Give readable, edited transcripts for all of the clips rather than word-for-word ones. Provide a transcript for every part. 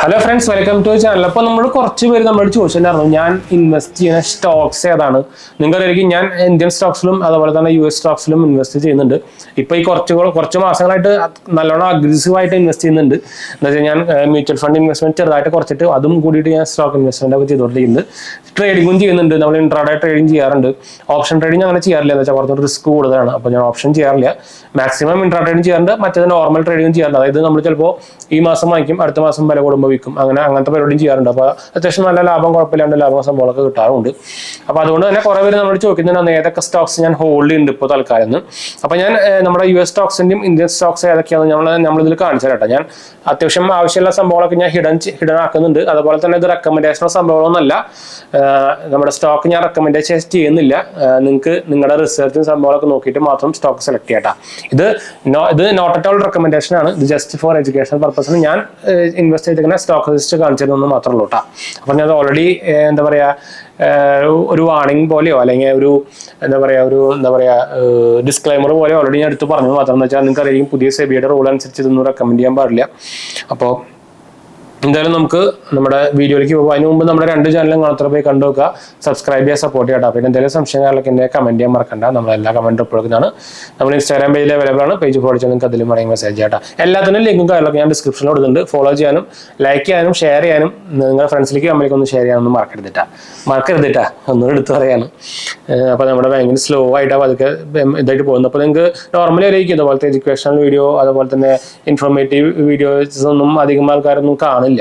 Hello friends, welcome to channel. അപ്പോൾ നമ്മൾ കുറച്ച് പേര് നമ്മളോട് ചോദിച്ചിട്ടുണ്ടായിരുന്നു ഞാൻ ഇൻവെസ്റ്റ് ചെയ്യുന്ന സ്റ്റോക്സ് ഏതാണ്. നിങ്ങൾക്കായിരിക്കും ഞാൻ ഇന്ത്യൻ സ്റ്റോക്സിലും അതുപോലെ തന്നെ US സ്റ്റോക്സിലും ഇൻവെസ്റ്റ് ചെയ്യുന്നുണ്ട്. ഇപ്പോൾ ഈ കുറച്ച് മാസങ്ങളായിട്ട് നല്ലോണം അഗ്രസീവായിട്ട് ഇൻവെസ്റ്റ് ചെയ്യുന്നുണ്ട്. എന്താ വെച്ചാൽ ഞാൻ മ്യൂച്വൽ ഫണ്ട് ഇൻവെസ്റ്റ്മെന്റ് ചെറുതായിട്ട് കുറച്ചിട്ട് അതും കൂടിയിട്ട് ഞാൻ സ്റ്റോക്ക് ഇൻവെസ്റ്റ്മെന്റ് ഒക്കെ ചെയ്തുകൊണ്ടിരിക്കുന്നത്. ട്രേഡിങ്ങും ചെയ്യുന്നുണ്ട്. നമ്മൾ ഇൻട്രാഡേ ട്രേഡിങ് ചെയ്യാറുണ്ട്. ഓപ്ഷൻ ട്രേഡിങ് അങ്ങനെ ചെയ്യാറില്ല. എന്ന് വെച്ചാൽ കുറച്ച് റിസ്ക് കൂടുതലാണ്. അപ്പോൾ ഞാൻ ഓപ്ഷൻ ചെയ്യാറില്ല. മാക്സിമം ഇൻട്രാ ട്രേഡിങ് ചെയ്യാറുണ്ട്. മറ്റേത് നോർമൽ ട്രേഡിങ്ങും ചെയ്യാറുണ്ട്. അതായത് നമ്മൾ ചിലപ്പോൾ ഈ മാസം വാങ്ങിക്കും, അടുത്ത മാസം വില കൂടുമ്പോൾ വിൽക്കും, അങ്ങനത്തെ പരിപാടിയും ചെയ്യാറുണ്ട്. അപ്പോൾ അത്യാവശ്യം നല്ല ലാഭം, കുഴപ്പമില്ലാണ്ട് ലാഭം സംഭവങ്ങളൊക്കെ കിട്ടാറുണ്ട്. അപ്പോൾ അതുകൊണ്ട് തന്നെ കുറേ പേര് നമ്മൾ ചോദിക്കുന്നുണ്ട് ഏതൊക്കെ സ്റ്റോക്സ് ഞാൻ ഹോൾഡ് ചെയ്യുന്നുണ്ട് ഇപ്പോൾ തൽക്കാലം. അപ്പോൾ ഞാൻ നമ്മുടെ US സ്റ്റോക്സിന്റെയും ഇന്ത്യൻ സ്റ്റോക്സ് ഏതൊക്കെയാണെന്ന് നമ്മളിതിൽ കാണിച്ചു തരാം. ഞാൻ അത്യാവശ്യം ആവശ്യമുള്ള സംഭവങ്ങളൊക്കെ ഞാൻ ഹിഡൻ ആക്കുന്നുണ്ട്. അതുപോലെ തന്നെ ഇത് റെക്കമെൻഡേഷനോ സംഭവങ്ങളൊന്നുമല്ല. നമ്മുടെ സ്റ്റോക്ക് ഞാൻ റെക്കമെൻഡേഷൻ ചെയ്യുന്നില്ല. നിങ്ങൾക്ക് നിങ്ങളുടെ റിസർച്ചും സംഭവങ്ങളൊക്കെ നോക്കിയിട്ട് മാത്രം സ്റ്റോക്ക് സെലക്ട് ചെയ്യട്ടാ. ഇത് നോട്ട് അറ്റ് ഓൾ റെക്കമെൻഡേഷൻ ആണ്. ഇത് ജസ്റ്റ് ഫോർ എഡ്യൂക്കേഷൻ പർപ്പസിന് ഞാൻ ഇൻവെസ്റ്റ് ചെയ്തിരിക്കുന്ന സ്റ്റോക്ക് ലിസ്റ്റ് കാണിച്ചിരുന്നു മാത്രമേ ഉള്ളൂ കേട്ടോ. അപ്പം ഞാൻ ഓൾറെഡി എന്താ പറയുക, ഒരു വാർണിംഗ് പോലെയോ അല്ലെങ്കിൽ ഒരു ഡിസ്ക്ലൈമർ പോലെ ഓൾറെഡി ഞാൻ എടുത്ത് പറഞ്ഞു മാത്രം. എന്ന് വെച്ചാൽ നിങ്ങൾക്ക് അറിയാം, പുതിയ സെബിയുടെ റൂൾ അനുസരിച്ച് ഇതൊന്നും റെക്കമെൻഡ് ചെയ്യാൻ പാടില്ല. അപ്പോൾ എന്തായാലും നമുക്ക് നമ്മുടെ വീഡിയോയിലേക്ക് പോകും. അതിന് മുമ്പ് നമ്മുടെ 2 ചാനലും കാണാത്ത പോയി കണ്ടു നോക്കുക, സബ്സ്ക്രൈബ് ചെയ്യാൻ സപ്പോർട്ട് ചെയ്യാം. പിന്നെ എന്തെങ്കിലും സംശയങ്ങളൊക്കെ എന്നെ കമന്റ് ചെയ്യാൻ മറക്കണ്ട. നമ്മളെല്ലാ കമന്റ് റിപ്പോർട്ടുന്നതാണ്. നമ്മൾ ഇൻസ്റ്റാഗ്രാം പേജിൽ അവൈലബിൾ ആണ്. പേജ് ഫോളോ ചെയ്യാൻ നിങ്ങൾക്ക് അതിലും വേണമെങ്കിൽ മെസ്സേജ് ചെയ്യാം. എല്ലാത്തിനും ലിങ്കും കാര്യങ്ങളൊക്കെ ഞാൻ ഡിസ്ക്രിപ്ഷനിൽ കൊടുക്കുന്നുണ്ട്. ഫോളോ ചെയ്യാനും ലൈക്ക് ചെയ്യാനും ഷെയർ ചെയ്യാനും നിങ്ങളുടെ ഫ്രണ്ട്സിലേക്ക് കമ്പനിക്ക് ഒന്ന് ഷെയർ ചെയ്യാനൊന്നും മറക്കരുതിട്ടാ ഒന്നും എടുത്ത് പറയാനും. അപ്പോൾ നമ്മുടെ ഭയങ്കര സ്ലോ ആയിട്ടാണ് അതൊക്കെ ഇതായിട്ട് പോകുന്നത്. അപ്പോൾ നിങ്ങൾക്ക് നോർമലി അറിയിക്കും അതുപോലത്തെ എഡ്യൂക്കേഷണൽ വീഡിയോ അതുപോലെ തന്നെ ഇൻഫോർമേറ്റീവ് വീഡിയോസ് ഒന്നും അധികം ആൾക്കാരൊന്നും കാണില്ല.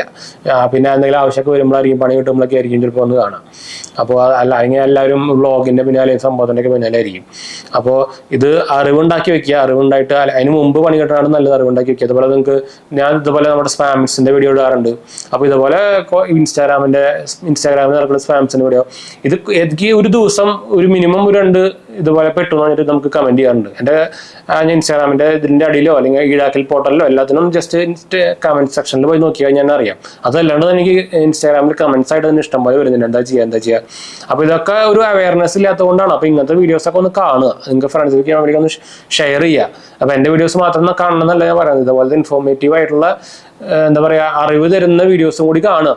പിന്നെ എന്തെങ്കിലും ആവശ്യമൊക്കെ വരുമ്പോഴായിരിക്കും, പണി കിട്ടുമ്പോഴൊക്കെ ആയിരിക്കും ചിലപ്പോൾ ഒന്ന് കാണാം. അപ്പോൾ അല്ലെങ്കിൽ എല്ലാവരും വ്ളോഗിന്റെ പിന്നാലെ സംഭവത്തിൻ്റെ ഒക്കെ പിന്നാലെ ആയിരിക്കും. അപ്പോൾ ഇത് അറിവുണ്ടാക്കി വെക്കുക. അറിവുണ്ടായിട്ട് അതിന് മുമ്പ് പണി കിട്ടാനാണ് നല്ലത്. അറിവുണ്ടാക്കി വെക്കുക. അതുപോലെ നിങ്ങൾക്ക് ഞാൻ ഇതുപോലെ നമ്മുടെ സ്പാംസിന്റെ വീഡിയോ ഇടാറുണ്ട്. അപ്പോൾ ഇതുപോലെ ഇൻസ്റ്റാഗ്രാമിൽ നടക്കുന്ന സ്പാംസിന്റെ വീഡിയോ എനിക്ക് ഒരു ദിവസം ഒരു മിനിമം 2 ഇതുപോലെ പെട്ടു എന്ന് പറഞ്ഞിട്ട് നമുക്ക് കമന്റ് ചെയ്യാറുണ്ട്. എൻ്റെ ഇൻസ്റ്റാഗ്രാമിന്റെ ഇതിന്റെ അടിയിലോ അല്ലെങ്കിൽ ഈടാക്കൽ പോർട്ടലിലോ എല്ലാത്തിനും ജസ്റ്റ് കമന്റ് സെക്ഷനിൽ പോയി നോക്കിയാൽ ഞാൻ അറിയാം. അതല്ലാണ്ട് എനിക്ക് ഇൻസ്റ്റാഗ്രാമിൽ കമന്റ്സ് ആയിട്ട് തന്നെ ഇഷ്ടംപോലെ വരുന്നുണ്ട്. എന്താ ചെയ്യുക. അപ്പോൾ ഇതൊക്കെ ഒരു അവയർനെസ് ഇല്ലാത്തതുകൊണ്ടാണ്. അപ്പോൾ ഇങ്ങനത്തെ വീഡിയോസ് ഒക്കെ ഒന്ന് കാണുക, നിങ്ങൾക്ക് ഫ്രണ്ട്സിലേക്ക് വേണ്ടി ഒന്ന് ഷെയർ ചെയ്യുക. അപ്പോൾ എൻ്റെ വീഡിയോസ് മാത്രം കാണണം എന്നല്ല ഞാൻ പറയുന്നത്. ഇതുപോലത്തെ ഇൻഫോർമേറ്റീവ് ആയിട്ടുള്ള എന്താ പറയുക, അറിവ് തരുന്ന വീഡിയോസും കൂടി കാണുക.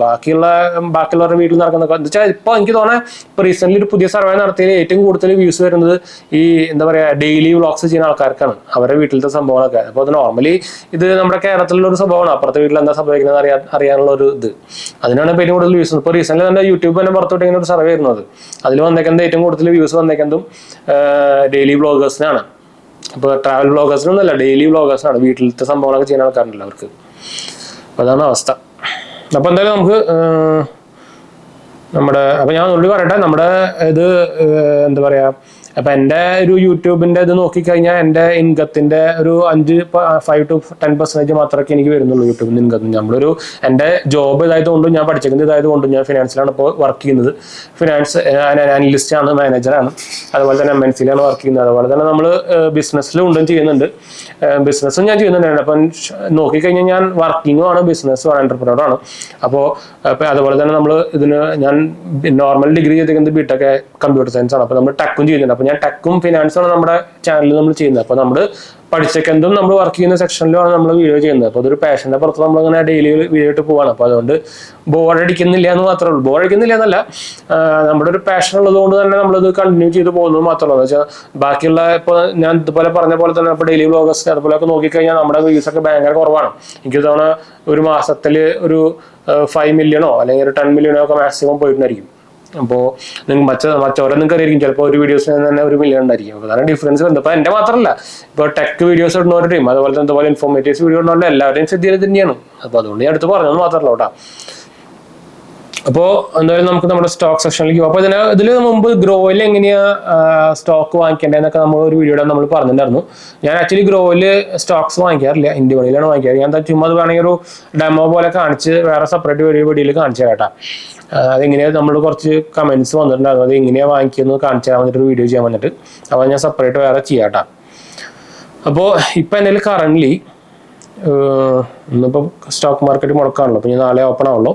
ബാക്കിയുള്ളവരുടെ വീട്ടിൽ നടക്കുന്ന എന്താ വെച്ചാൽ ഇപ്പോൾ എനിക്ക് തോന്നുന്നത് ഇപ്പോൾ റീസെന്റ് ഒരു പുതിയ സർവേ നടത്തിയതിൽ ഏറ്റവും കൂടുതൽ വ്യൂസ് വരുന്നത് ഈ എന്താ പറയുക ഡെയിലി വ്ളോഗ്സ് ചെയ്യുന്ന ആൾക്കാർക്കാണ്, അവരുടെ വീട്ടിലത്തെ സംഭവങ്ങളൊക്കെ. അപ്പോൾ അത് നോർമലി ഇത് നമ്മുടെ കേരളത്തിലുള്ള ഒരു സംഭവമാണ്. അപ്പുറത്തെ വീട്ടിൽ എന്താ സംഭവിക്കുന്നത് അറിയാനുള്ള ഒരു ഇത്, അതിനാണ് ഏറ്റവും കൂടുതൽ വ്യൂസ്. ഇപ്പോൾ റീസെന്റ് തന്നെ യൂട്യൂബ് തന്നെ പുറത്തോട്ട് ഒരു സർവേ വരുന്നത്. അതിൽ വന്നേക്കുന്നത് ഏറ്റവും കൂടുതൽ വ്യൂസ് വന്നേക്കുന്നതും ഡെയിലി വ്ളോഗേഴ്സിനാണ്. ഇപ്പോൾ ട്രാവൽ വ്ളോഗേഴ്സിനൊന്നുമല്ല, ഡെയിലി വ്ളോഗേഴ്സിനാണ്. വീട്ടിലത്തെ സംഭവങ്ങളൊക്കെ ചെയ്യുന്ന ആൾക്കാരുണ്ടല്ലോ അവർക്ക്. അപ്പോൾ അതാണ് അവസ്ഥ. അപ്പോൾ എന്തായാലും നമുക്ക് അപ്പോൾ ഞാൻ ഒന്നുകൂടി പറയട്ടെ, നമ്മുടെ ഇത് എന്താ പറയുക, അപ്പം എൻ്റെ ഒരു യൂട്യൂബിൻ്റെ ഇത് നോക്കിക്കഴിഞ്ഞാൽ എൻ്റെ ഇൻകത്തിൻ്റെ ഒരു 5 to 10% മാത്രമേ എനിക്ക് വരുന്നുള്ളൂ യൂട്യൂബിൽ നിന്ന് ഇൻകം. നമ്മളൊരു എൻ്റെ ജോബ് ഇതായതുകൊണ്ടും ഞാൻ പഠിച്ചിരിക്കുന്നത് ഇതായതുകൊണ്ടും ഞാൻ ഫിനാൻസിലാണ് ഇപ്പോൾ വർക്ക് ചെയ്യുന്നത്. ഫിനാൻസ് അനലിസ്റ്റ് ആണ്, മാനേജറാണ്. അതുപോലെ തന്നെ MNCയിലാണ് വർക്ക് ചെയ്യുന്നത്. അതുപോലെ തന്നെ നമ്മൾ ബിസിനസ്സിലും ഉണ്ടും ചെയ്യുന്നുണ്ട്. ബിസിനസ്സും ഞാൻ ചെയ്യുന്നുണ്ട്. അപ്പം നോക്കിക്കഴിഞ്ഞാൽ ഞാൻ വർക്കിങ്ങും ആണ്, ബിസിനസ്സും ആണ്, എന്റർപ്രണറാണ്. അപ്പോൾ അതുപോലെ തന്നെ നമ്മൾ ഞാൻ നോർമൽ ഡിഗ്രി ചെയ്തിരിക്കുന്നത് BTech കമ്പ്യൂട്ടർ സയൻസ് ആണ്. അപ്പോൾ നമ്മൾ ടെക്കും ചെയ്യുന്നുണ്ട്. അപ്പോൾ ഞാൻ ടെക്കും ഫിനാൻസുമാണ് നമ്മുടെ ചാനലിൽ നമ്മൾ ചെയ്യുന്നത്. അപ്പോൾ നമ്മൾ പഠിച്ചെന്തും നമ്മൾ വർക്ക് ചെയ്യുന്ന സെക്ഷനിലാണ് നമ്മൾ വീഡിയോ ചെയ്യുന്നത്. അപ്പോൾ അതൊരു പാഷന്റെ പുറത്ത് നമ്മളിങ്ങനെ ഡെയിലി വീഡിയോ ഇട്ട് പോവാണ്. അപ്പോൾ അതുകൊണ്ട് ബോറടിക്കുന്നില്ല എന്ന് മാത്രമേ ഉള്ളൂ. ബോറടിക്കുന്നില്ല എന്നല്ല, നമ്മുടെ ഒരു പാഷൻ ഉള്ളത് കൊണ്ട് തന്നെ നമ്മളത് കണ്ടിന്യൂ ചെയ്ത് പോകുന്നത് മാത്രമല്ല. എന്ന് വെച്ചാൽ ബാക്കിയുള്ള ഇപ്പോൾ ഞാൻ ഇതുപോലെ പറഞ്ഞ പോലെ തന്നെ ഇപ്പോൾ ഡെയിലി വ്ളോഗേഴ്സ് അതുപോലെയൊക്കെ നോക്കിക്കഴിഞ്ഞാൽ നമ്മുടെ വ്യൂസ് ഒക്കെ ഭയങ്കര കുറവാണ്. എനിക്ക് തോന്നുന്ന ഒരു മാസത്തിൽ ഒരു 5 മില്യണോ അല്ലെങ്കിൽ ഒരു 10 മില്യണോ ഒക്കെ മാക്സിമം പോയിട്ടുണ്ടായിരിക്കും. അപ്പോൾ മറ്റോരെ നിങ്ങൾക്ക് അറിയായിരിക്കും, ചിലപ്പോൾ ഒരു വീഡിയോസിന് തന്നെ 1 മില്യൺ ഉണ്ടായിരിക്കും. അപ്പോൾ അതാണ് ഡിഫറൻസ് വരുന്നത്. അപ്പോൾ എൻ്റെ മാത്രമല്ല, ഇപ്പോൾ ടെക് വീഡിയോസ് ഇടുന്നവരുടെയും അതുപോലെ തന്നെ ഇതുപോലെ ഇൻഫോർമേറ്റീവ്സ് വീഡിയോ ഇടുന്നവരുടെ എല്ലാവരുടെയും സ്ഥിതി തന്നെയാണ്. അപ്പോൾ അതുകൊണ്ട് ഞാൻ എടുത്ത് പറഞ്ഞത് മാത്രമല്ല കേട്ടോ. അപ്പോൾ എന്തായാലും നമുക്ക് നമ്മുടെ സ്റ്റോക്ക് സെക്ഷനിലേക്ക് പോകും. അപ്പോൾ ഇതിൽ മുമ്പ് ഗ്രോയിൽ എങ്ങനെയാ സ്റ്റോക്ക് വാങ്ങിക്കേണ്ടതെന്നൊക്കെ നമ്മൾ ഒരു വീഡിയോയുടെ നമ്മൾ പറഞ്ഞിട്ടുണ്ടായിരുന്നു. ഞാൻ ആക്ച്വലി ഗ്രോയിൽ സ്റ്റോക്സ് വാങ്ങിക്കാറില്ല, ഇന്ത്യ മണിയിലാണ് വാങ്ങിക്കാറ്. ഞാൻ ചുമ്മാ അത് വേണമെങ്കിൽ ഒരു ഡെമോ പോലെ കാണിച്ച് വേറെ സെപ്പറേറ്റ് വീഡിയോയിൽ കാണിച്ചു തരാം കേട്ടോ. അതെങ്ങനെയാണ് നമ്മൾ കുറച്ച് കമന്റ്സ് വന്നിട്ടുണ്ടായിരുന്നു, അത് എങ്ങനെയാണ് വാങ്ങിക്കുന്നത് കാണിച്ചു തരാൻ വന്നിട്ട് ഒരു വീഡിയോ ചെയ്യാൻ വന്നിട്ട്. അപ്പോൾ ഞാൻ സെപ്പറേറ്റ് വേറെ ചെയ്യാം കേട്ടോ. അപ്പോൾ ഇപ്പം എന്തെങ്കിലും കറൻ്റ്ലി ഇന്നിപ്പോൾ സ്റ്റോക്ക് മാർക്കറ്റ് മുടക്കാണല്ലോ. അപ്പോൾ ഞാൻ നാളെ ഓപ്പൺ ആവുള്ളൂ.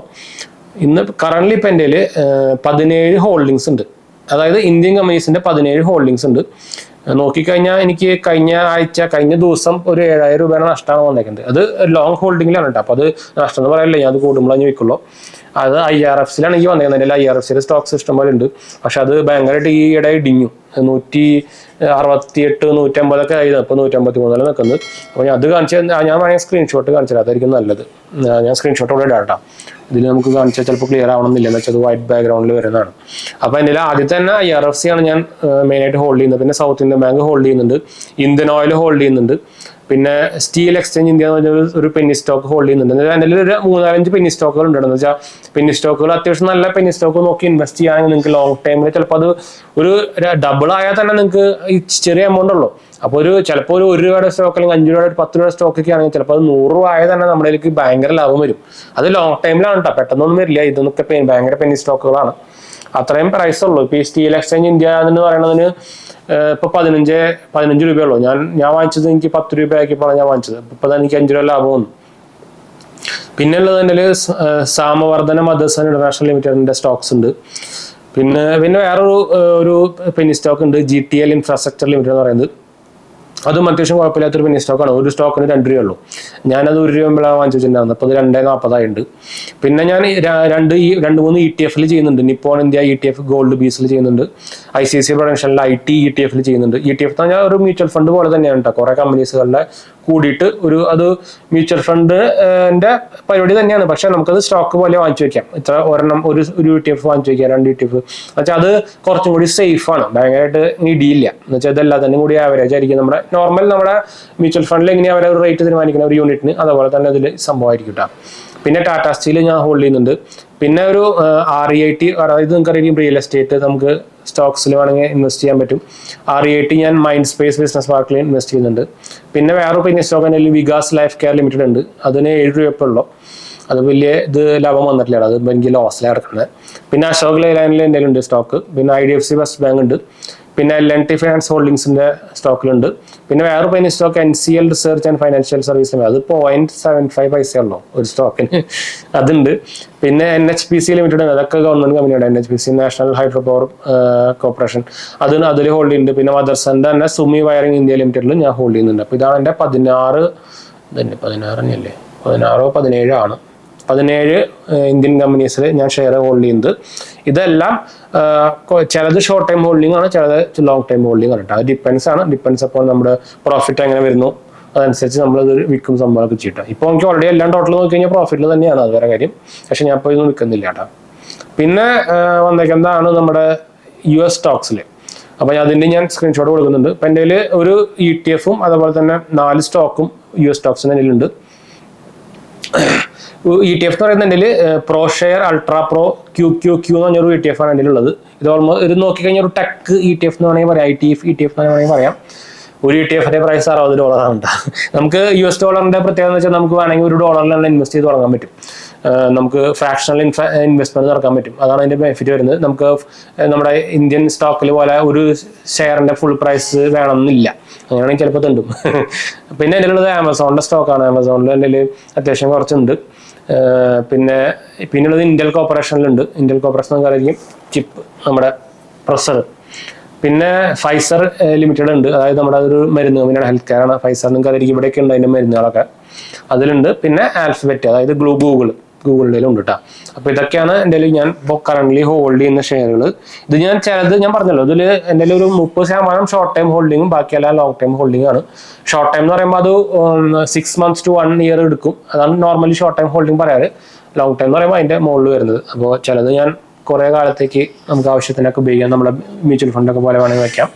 ഇന്ന് കറൻ്റ്ലി ഇപ്പം എൻ്റെ 17 ഹോൾഡിങ്സ് ഉണ്ട്. അതായത് ഇന്ത്യൻ കമ്പനീസിൻ്റെ 17 ഹോൾഡിങ്സ് ഉണ്ട്. നോക്കിക്കഴിഞ്ഞാൽ എനിക്ക് കഴിഞ്ഞ ദിവസം ഒരു 7,000 രൂപയാണ് നഷ്ടമാണ് വന്നേക്കുന്നത്. അത് ലോങ് ഹോൾഡിങ്ങിലാണ് കേട്ടോ. അപ്പോൾ അത് നഷ്ടം എന്ന് പറയല്ലേ, ഞാൻ അത് കൂടുമ്പോഴേ വെക്കുള്ളൂ. അത് IRFCയിലാണ് എനിക്ക് വന്നേക്കുന്നത്. എൻ്റെ IRFCയുടെ സ്റ്റോക്സ് ഇഷ്ടം പോലെ ഉണ്ട്. പക്ഷെ അത് ഭയങ്കരമായിട്ട് ഈ ഇട ഇടിഞ്ഞു. 168, 150 ആയിരുന്നു. ഇപ്പോൾ 153 നിൽക്കുന്നത്. അപ്പോൾ ഞാൻ അത് ഞാൻ വേണമെങ്കിൽ സ്ക്രീൻഷോട്ട് കാണിച്ചാൽ അതായിരിക്കും നല്ലത്. ഞാൻ സ്ക്രീൻഷോട്ട് ഇവിടെ ഇടാം കേട്ടോ. ഇതിൽ നമുക്ക് കാണിച്ചാൽ ചിലപ്പോൾ ക്ലിയർ ആവണമെന്നില്ല, എന്ന് വെച്ചാൽ അത് വൈറ്റ് ബാക്ക്ഗ്രൗണ്ടിൽ വരുന്നതാണ്. അപ്പോൾ എൻ്റെ ആദ്യത്തെ തന്നെ IRFC ആണ് ഞാൻ മെയിനായിട്ട് ഹോൾഡ് ചെയ്യുന്നത്. പിന്നെ സൗത്ത് ഇന്ത്യൻ ബാങ്ക് ഹോൾഡ് ചെയ്യുന്നുണ്ട്, ഇന്ത്യൻ ഓയിൽ ഹോൾഡ് ചെയ്യുന്നുണ്ട്, പിന്നെ സ്റ്റീൽ എക്സ്ചേഞ്ച് ഇന്ത്യ എന്ന് പറഞ്ഞ ഒരു പെന്നി സ്റ്റോക്ക് ഹോൾഡ് ചെയ്യുന്നുണ്ട്. എൻ്റെ ഒരു 3-4 പെന്നി സ്റ്റോക്കുകൾ ഉണ്ടെന്ന് വെച്ചാൽ പെന്നി സ്റ്റോക്കുകൾ അത്യാവശ്യം നല്ല പെന്നി സ്റ്റോക്ക് നോക്കി ഇൻവെസ്റ്റ് ചെയ്യുകയാണെങ്കിൽ നിങ്ങൾക്ക് ലോങ് ടൈമിൽ ചിലപ്പോൾ അത് ഒരു ഡബിൾ ആയാൽ തന്നെ നിങ്ങൾക്ക് ചെറിയ എമൗണ്ട് ഉള്ളൂ. അപ്പോൾ ചിലപ്പോൾ ഒരു രൂപയുടെ സ്റ്റോക്ക് അല്ലെങ്കിൽ 5 രൂപയുടെ 10 രൂപയുടെ സ്റ്റോക്കൊക്കെ ആണെങ്കിൽ ചിലപ്പോൾ അത് 100 രൂപ ആയാൽ തന്നെ നമ്മളിലേക്ക് ഭയങ്കര ലാഭം വരും. അത് ലോങ് ടൈമിലാണ് കേട്ടോ, പെട്ടെന്നൊന്നും വരില്ല. ഇതൊക്കെ ഭയങ്കര പെന്നി സ്റ്റോക്കുകളാണ്. അത്രയും പ്രൈസ് ഉള്ളൂ. ഇപ്പോൾ ഈ സ്റ്റീൽ എക്സ്ചേഞ്ച് ഇന്ത്യ എന്ന് പറയുന്നതിന് ഇപ്പോൾ 15 രൂപയുള്ളൂ. ഞാൻ വാങ്ങിച്ചത് എനിക്ക് 10 രൂപ ആക്കിയപ്പോഴാണ് ഞാൻ വാങ്ങിച്ചത്. ഇപ്പോൾ എനിക്ക് 5 രൂപ ലാഭം വന്നു. പിന്നെ ഉള്ളത് എൻ്റെ സാമവർദ്ധന മദേഴ്സൺ ഇന്റർനാഷണൽ ലിമിറ്റഡിന്റെ സ്റ്റോക്സ് ഉണ്ട്. പിന്നെ വേറൊരു പെന്നി സ്റ്റോക്ക് ഉണ്ട്, GTL ഇൻഫ്രാസ്ട്രക്ചർ ലിമിറ്റഡ് എന്ന് പറയുന്നത്. അതും അത്യാവശ്യം കുഴപ്പമില്ലാത്തൊരു പെന്നി സ്റ്റോക്കാണ്. ഒരു സ്റ്റോക്കിന് 2 രൂപയുള്ളൂ. ഞാനത് 1 രൂപ വാങ്ങിച്ചു വെച്ചിട്ടുണ്ടായിരുന്നു. അപ്പോൾ അത് 2.40 പിന്നെ ഞാൻ 2-3 ETF ചെയ്യുന്നുണ്ട്. നിപ്പോൺ ഇന്ത്യ ETF ഗോൾഡ് ബീസിൽ ചെയ്യുന്നുണ്ട്. ICICI പ്രൊഡൻഷ്യലിൽ IT ETF ചെയ്യുന്നുണ്ട്. ETF എന്ന് പറഞ്ഞാൽ ഒരു മ്യൂച്വൽ ഫണ്ട് പോലെ തന്നെയാണ് കേട്ടോ. കുറേ കമ്പനീസുകളുടെ കൂടിയിട്ട് അത് മ്യൂച്വൽ ഫണ്ടിന്റെ പരിപാടി തന്നെയാണ്. പക്ഷെ നമുക്കത് സ്റ്റോക്ക് പോലെ വാങ്ങിച്ചു വെക്കാം. ഇത്ര ഒരെണ്ണം ഒരു ETF വാങ്ങിച്ചു വെക്കാം, 2 ETF. എന്നുവെച്ചാൽ അത് കുറച്ചും കൂടി സേഫ് ആണ്, ഭയങ്കരമായിട്ട് ഇടിയില്ല. എന്ന് വെച്ചാൽ ഇതെല്ലാം തന്നെ കൂടി ആവറേജ് ആയിരിക്കും. നമ്മുടെ മ്യൂച്വൽ ഫണ്ടിൽ എങ്ങനെയാണ് അവരെ ഒരു റേറ്റ് തീരുമാനിക്കുന്ന ഒരു യൂണിറ്റിന്, അതുപോലെ തന്നെ അതിൽ സംഭവമായിരിക്കും കേട്ടോ. പിന്നെ ടാറ്റ സ്റ്റീൽ ഞാൻ ഹോൾഡ് ചെയ്യുന്നുണ്ട്. പിന്നെ ഒരു REIT, അതായത് നിങ്ങൾക്കറിയാം റിയൽ എസ്റ്റേറ്റ് നമുക്ക് സ്റ്റോക്സിൽ വേണമെങ്കിൽ ഇൻവെസ്റ്റ് ചെയ്യാൻ പറ്റും. REIT ഞാൻ മൈൻഡ് സ്പേസ് ബിസിനസ് പാർക്കിൽ ഇൻവെസ്റ്റ് ചെയ്യുന്നുണ്ട്. പിന്നെ വേറെ പിന്നെ സ്റ്റോക്ക് എൻ്റെ വികാസ് ലൈഫ് കെയർ ലിമിറ്റഡ് ഉണ്ട്. അതിന് 7 രൂപ ഉള്ളൂ. അത് വലിയ ലാഭം വന്നിട്ടില്ല, അത് എനിക്ക് ലോസിലാണ് കിടക്കുന്നത്. പിന്നെ അശോക് ലൈലാൻഡിൽ എൻ്റെ ഉണ്ട് സ്റ്റോക്ക്. പിന്നെ IDFC ഫസ്റ്റ് ബാങ്ക് ഉണ്ട്. പിന്നെ L&T ഫൈനാൻസ് ഹോൾഡിങ്സിന്റെ സ്റ്റോക്കിലുണ്ട്. പിന്നെ വേറെ Penny stock NCL research and financial service, അത് 0.75 പൈസ ഉള്ളൂ ഒരു സ്റ്റോക്കിന്, അതുണ്ട്. പിന്നെ NHPC ലിമിറ്റഡ്, അതൊക്കെ ഗവൺമെന്റ് കമ്പനിയാണ്. NHPC national hydro power corporation, അതിൽ ഹോൾഡ് ചെയ്യുന്നുണ്ട്. പിന്നെ മദർസന്റെ തന്നെ സുമി വയറിംഗ് ഇന്ത്യ ലിമിറ്റഡിൽ ഞാൻ ഹോൾഡ് ചെയ്യുന്നുണ്ട്. അപ്പോൾ ഇതാണ് എൻ്റെ 16 17 ഇന്ത്യൻ കമ്പനീസിൽ ഞാൻ ഷെയർ ഹോൾഡ് ചെയ്യുന്നത്. ഇതെല്ലാം ചിലത് ഷോർട്ട് ടൈം ഹോൾഡിംഗ് ആണ്, ചിലത് ലോങ് ടൈം ഹോൾഡിംഗ് ആണ് കേട്ടോ. അത് ഡിപ്പെൻസ് അപ്പോൾ നമ്മുടെ പ്രോഫിറ്റ് എങ്ങനെ വരുന്നു അതനുസരിച്ച് നമ്മളത് വിൽക്കും സംഭവമൊക്കെ ചെയ്യട്ടെ. ഇപ്പോൾ എനിക്ക് ഓൾറെഡി എല്ലാം ടോട്ടൽ നോക്കി കഴിഞ്ഞാൽ പ്രോഫിറ്റിൽ തന്നെയാണ്, അത് വേറെ കാര്യം. പക്ഷെ ഞാൻ ഇപ്പോൾ ഇതൊന്നും വിൽക്കുന്നില്ല കേട്ടോ. പിന്നെ വന്നേക്കുന്നതാണ് നമ്മുടെ US സ്റ്റോക്സിൽ. അപ്പോൾ അതിൻ്റെ ഞാൻ സ്ക്രീൻഷോട്ട് കൊടുക്കുന്നുണ്ട്. അപ്പം എൻ്റെ കയ്യിൽ ഒരു ETF-ഉം അതുപോലെ തന്നെ 4 സ്റ്റോക്കും US സ്റ്റോക്സിൻ്റെ കയ്യിലുണ്ട്. ETF എന്ന് പറയുന്നതിൽ ProShare Ultra Pro QQQ എന്ന് പറഞ്ഞൊരു ETF ആണ് എൻ്റെ ഉള്ളത്. ഇത് നോക്കിക്കഴിഞ്ഞാൽ ഒരു ടെക് ETF എന്ന് വേണമെങ്കിൽ പറയാം, ETF എന്ന് വേണമെങ്കിൽ പറയാം. ഒരു ETF-ന്റെ പ്രൈസ് $60 നമുക്ക് US ഡോളറിന്റെ പ്രത്യേകത എന്ന് വെച്ചാൽ നമുക്ക് വേണമെങ്കിൽ $1 തന്നെ ഇൻവെസ്റ്റ് ചെയ്ത് തുടങ്ങാൻ പറ്റും. നമുക്ക് ഫ്രാക്ഷണൽ ഇൻവെസ്റ്റ്മെന്റ് നടക്കാൻ പറ്റും. അതാണ് അതിന്റെ ബെനിഫിറ്റ് വരുന്നത്. നമുക്ക് നമ്മുടെ ഇന്ത്യൻ സ്റ്റോക്കിൽ പോലെ ഒരു ഷെയറിന്റെ ഫുൾ പ്രൈസ് വേണമെന്നില്ല, അങ്ങനെയാണെങ്കിൽ ചിലപ്പോൾ തണ്ടും. പിന്നെ എൻ്റെ ഉള്ളത് ആമസോണിന്റെ സ്റ്റോക്കാണ്. ആമസോണിൽ എൻ്റെ അത്യാവശ്യം കുറച്ചുണ്ട്. പിന്നുള്ളത് ഇന്റൽ കോർപ്പറേഷനിലുണ്ട്. ഇന്റൽ കോർപ്പറേഷൻ നമുക്കറിയാം ചിപ്പ്, നമ്മുടെ പ്രൊസർ. പിന്നെ ഫൈസർ ലിമിറ്റഡ് ഉണ്ട്, അതായത് നമ്മുടെ ഒരു മരുന്ന് കമ്പനിയാണ്, ഹെൽത്ത് കെയർ ആണ് ഫൈസർ. നിങ്ങൾക്ക് അറിയാം ഇവിടെയൊക്കെ ഉണ്ട് അതിൻ്റെ മരുന്നുകളൊക്കെ, അതിലുണ്ട്. പിന്നെ ആൽഫബറ്റ്, അതായത് ഗൂഗിളിൻ്റെ ഉണ്ട് കേട്ടോ. അപ്പോൾ ഇതൊക്കെയാണ് എൻ്റെ ഞാൻ ഇപ്പോൾ കറന്റ് ഹോൾഡ് ചെയ്യുന്ന ഷെയറുകൾ. ഇത് ചിലത് ഞാൻ പറഞ്ഞല്ലോ, ഇതിൽ എൻ്റെ ഒരു 30% ഷോർട്ട് ടൈം ഹോൾഡിങ്ങും ബാക്കിയെല്ലാം ലോങ് ടൈം ഹോൾഡിംഗ് ആണ്. ഷോർട്ട് ടൈം എന്ന് പറയുമ്പോൾ അത് 6 months to 1 year എടുക്കും, അതാണ് നോർമലി ഷോർട്ട് ടൈം ഹോൾഡിംഗ് പറയാറ്. ലോങ് ടൈം എന്ന് പറയുമ്പോൾ അതിൻ്റെ മുകളിൽ വരുന്നത്. അപ്പോൾ ചിലത് ഞാൻ കുറേ കാലത്തേക്ക് നമുക്ക് ആവശ്യത്തിനൊക്കെ ഉപയോഗിക്കാം, നമ്മുടെ മ്യൂച്വൽ ഫണ്ടൊക്കെ പോലെ വേണമെങ്കിൽ വെക്കാം.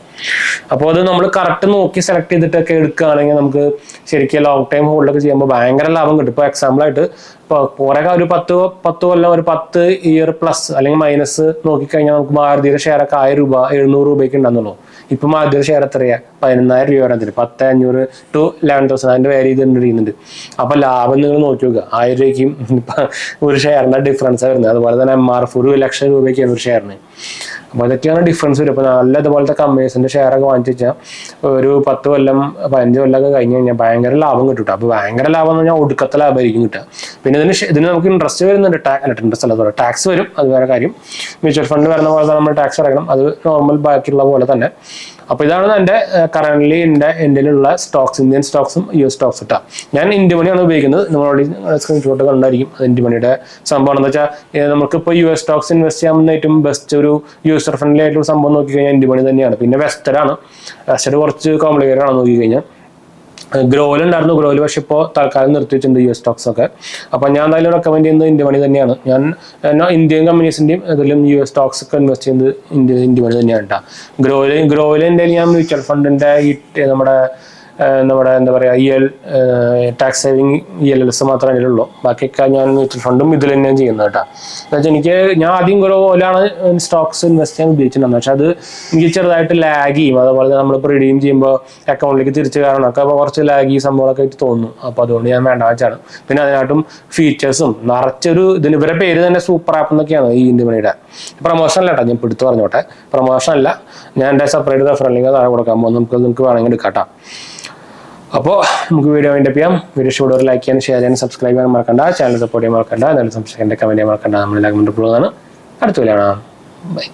അപ്പോൾ അത് നമ്മൾ കറക്റ്റ് നോക്കി സെലക്ട് ചെയ്തിട്ടൊക്കെ എടുക്കുകയാണെങ്കിൽ നമുക്ക് ശരിക്കും ലോങ് ടൈം ഹോൾഡൊക്കെ ചെയ്യുമ്പോൾ ഭയങ്കര ലാഭം കിട്ടും. ഇപ്പോൾ എക്സാമ്പിളായിട്ട് ഇപ്പോൾ കുറേ ഒരു 10 കൊല്ലം ഒരു 10 year പ്ലസ് അല്ലെങ്കിൽ മൈനസ് നോക്കിക്കഴിഞ്ഞാൽ നമുക്ക് മാരുതിയുടെ ഷെയറൊക്കെ 1000 രൂപ 700 രൂപയ്ക്ക് ഉണ്ടെന്നുള്ളൂ. ഇപ്പം മാരുതിയുടെ ഷെയർ എത്രയാണ്? 10500 രൂപ വരെ, 10,500 to 11,000 അതിൻ്റെ വേരി ചെയ്തിട്ടുണ്ട്. അപ്പോൾ ലാഭം നിങ്ങൾ നോക്കി നോക്കുക, 1000 രൂപയ്ക്കും ഒരു ഷെയറിൻ്റെ ഡിഫറൻസ് വരുന്നത്. അതുപോലെ തന്നെ MRF 1,00,000 രൂപയ്ക്കാണ് ഒരു ഷെയറിന്. അപ്പോൾ അതൊക്കെയാണ് ഡിഫറൻസ് വരും. അപ്പോൾ നല്ല ഇതുപോലത്തെ കമ്പനീസിൻ്റെ ഷെയറൊക്കെ വാങ്ങിച്ചു വെച്ചാൽ ഒരു 10 കൊല്ലം 15 കൊല്ലമൊക്കെ കഴിഞ്ഞ് കഴിഞ്ഞാൽ ഭയങ്കര ഭയങ്കര ലാഭം കിട്ടും കേട്ടോ. അപ്പോൾ ഭയങ്കര ലാഭം എന്ന് പറഞ്ഞാൽ ഒടുക്കത്തെ ലാഭമായിരിക്കും കിട്ടുക. പിന്നെ ഇതിന് നമുക്ക് ഇൻട്രസ്റ്റ് വരുന്നുണ്ട്, ഇൻട്രസ്റ്റ് അല്ല, ടാക്സ് വരും, അത് വേറെ കാര്യം. മ്യൂച്വൽ ഫണ്ട് വരുന്ന പോലെ തന്നെ നമ്മൾ ടാക്സ് അടക്കണം, അത് നോർമൽ ബാക്കിയുള്ള പോലെ തന്നെ. അപ്പോൾ ഇതാണ് എൻ്റെ കറൻ്റ്ലി എൻ്റെ ഉള്ള സ്റ്റോക്സ്, ഇന്ത്യൻ സ്റ്റോക്സും US സ്റ്റോക്സ് ഇട്ടാ. ഞാൻ ഇന്ത്യ മണിയാണ് ഉപയോഗിക്കുന്നത്. നമ്മളോട് സ്ക്രീൻഷോട്ട് കണ്ടായിരിക്കും അത് ഇന്ത്യ മണിയുടെ സംഭവം. എന്ന് വെച്ചാൽ നമുക്കിപ്പോൾ US സ്റ്റോക്സ് ഇൻവെസ്റ്റ് ചെയ്യാൻ ഏറ്റവും ബെസ്റ്റ് ഒരു യൂസർ ഫ്രണ്ട്ലി ആയിട്ടുള്ള സംഭവം നോക്കിക്കഴിഞ്ഞാൽ ഇന്ത്യ മണി തന്നെയാണ്. പിന്നെ വെസ്റ്റഡാണ്, വെസ്റ്റഡ് കുറച്ച് കോംപ്ലിക്കേറ്റഡ് ആണ് നോക്കിക്കഴിഞ്ഞാൽ. ഗ്രോയിൽ ഉണ്ടായിരുന്നു, ഗ്രോയിൽ പക്ഷെ ഇപ്പോൾ തൽക്കാലം നിർത്തി വെച്ചിട്ടുണ്ട് US സ്റ്റോക്സ് ഒക്കെ. അപ്പോൾ ഞാൻ എന്തായാലും റെക്കമെൻഡ് ചെയ്യുന്നത് ഇന്ത്യ മണി തന്നെയാണ്. ഞാൻ ഇന്ത്യൻ കമ്പനീസിൻ്റെയും ഇതിലും US സ്റ്റോക്സ് ഒക്കെ ഇൻവെസ്റ്റ് ചെയ്യുന്നത് ഇന്ത്യ മണി തന്നെയാണ് കേട്ടോ. ഗ്രോയിലിൻ്റെ ഞാൻ മ്യൂച്വൽ ഫണ്ടിൻ്റെ നമ്മുടെ എന്താ പറയുക ടാക്സ് സേവിങ് ELLS മാത്രമേ അതിലുള്ളൂ. ബാക്കിയൊക്കെ ഞാൻ മ്യൂച്വൽ ഫണ്ടും ഇതിൽ തന്നെയാണ് ചെയ്യുന്നത് കേട്ടോ. എന്നുവെച്ചാൽ ഞാൻ ആദ്യം ഗ്രോയിലാണ് സ്റ്റോക്സ് ഇൻവെസ്റ്റ് ചെയ്യാൻ ഉദ്ദേശിച്ചിട്ടുണ്ടായിരുന്നു. പക്ഷെ അത് എനിക്ക് ചെറുതായിട്ട് ലാഗ് ചെയ്യും. അതുപോലെ നമ്മളിപ്പോൾ റിഡീം ചെയ്യുമ്പോൾ അക്കൗണ്ടിലേക്ക് തിരിച്ച് കയറണമൊക്കെ അപ്പോൾ കുറച്ച് ലാഗ് ഈ സംഭവങ്ങളൊക്കെ ആയിട്ട് തോന്നുന്നു. അപ്പോൾ അതുകൊണ്ട് ഞാൻ വേണ്ട വെച്ചാണ്. പിന്നെ അതിനായിട്ടും ഫീച്ചേഴ്സും നിറച്ചൊരു ഇവരെ പേര് തന്നെ സൂപ്പർ ആപ്പ് എന്നൊക്കെയാണ് ഈ ഇന്ത്യ മണിയുടെ. പ്രൊമോഷൻ അല്ല കേട്ടോ, ഞാൻ എടുത്ത് പറഞ്ഞോട്ടെ, പ്രൊമോഷൻ അല്ല. ഞാൻ എൻ്റെ സെപ്പറേറ്റ് റെഫറൽ ലിങ്ക് താഴെ കൊടുക്കാൻ പോകുമ്പോൾ നിങ്ങൾക്ക് വേണമെങ്കിൽ എടുക്കാം കേട്ടോ. അപ്പോൾ നമുക്ക് വീഡിയോ വൈൻഡപ്പ് ചെയ്യാം. വീഡിയോ ഇഷ്ടപ്പെട്ട ഒരു ലൈക്ക് ചെയ്യാനും ഷെയർ ചെയ്യാനും സബ്സ്ക്രൈബ് ചെയ്യാനും മറക്കണ്ട. ചാനൽ സപ്പോർട്ട് ചെയ്യാൻ മറക്കണ്ട. എന്തായാലും സംശയിക്കേണ്ട കമൻറ്റ് ചെയ്യാൻ മറക്കണ്ട. നമ്മൾ എല്ലാവരും അടുത്ത വീഡിയോ കാണാം. ബൈ.